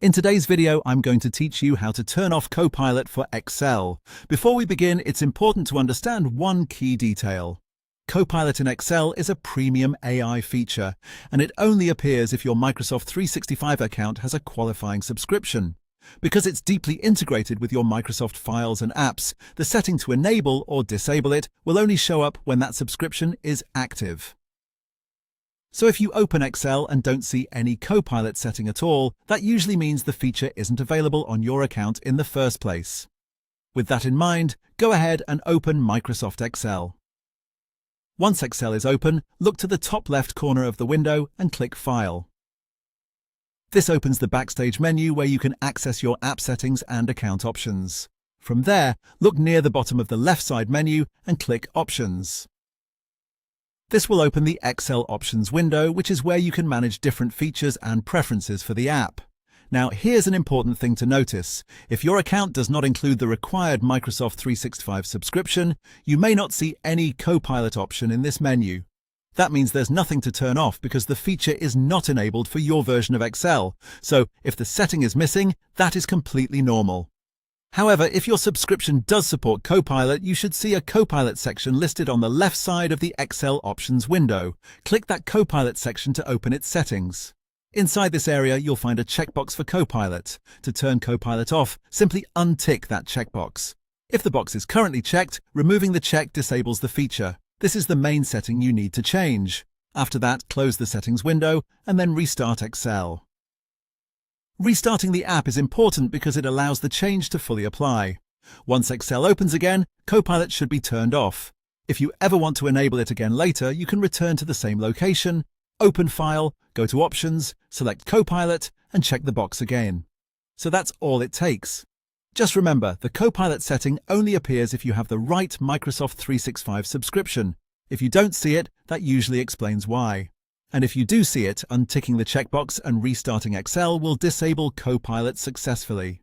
In today's video, I'm going to teach you how to turn off Copilot for Excel. Before we begin, it's important to understand one key detail. Copilot in Excel is a premium AI feature, and it only appears if your Microsoft 365 account has a qualifying subscription. Because it's deeply integrated with your Microsoft files and apps, the setting to enable or disable it will only show up when that subscription is active. So if you open Excel and don't see any Copilot setting at all, that usually means the feature isn't available on your account in the first place. With that in mind, go ahead and open Microsoft Excel. Once Excel is open, look to the top left corner of the window and click File. This opens the Backstage menu where you can access your app settings and account options. From there, look near the bottom of the left side menu and click Options. This will open the Excel Options window, which is where you can manage different features and preferences for the app. Now, here's an important thing to notice. If your account does not include the required Microsoft 365 subscription, you may not see any Copilot option in this menu. That means there's nothing to turn off because the feature is not enabled for your version of Excel. So if the setting is missing, that is completely normal. However, if your subscription does support Copilot, you should see a Copilot section listed on the left side of the Excel Options window. Click that Copilot section to open its settings. Inside this area, you'll find a checkbox for Copilot. To turn Copilot off, simply untick that checkbox. If the box is currently checked, removing the check disables the feature. This is the main setting you need to change. After that, close the settings window and then restart Excel. Restarting the app is important because it allows the change to fully apply. Once Excel opens again, Copilot should be turned off. If you ever want to enable it again later, you can return to the same location, open File, go to Options, select Copilot, and check the box again. So that's all it takes. Just remember, the Copilot setting only appears if you have the right Microsoft 365 subscription. If you don't see it, that usually explains why. And if you do see it, unticking the checkbox and restarting Excel will disable Copilot successfully.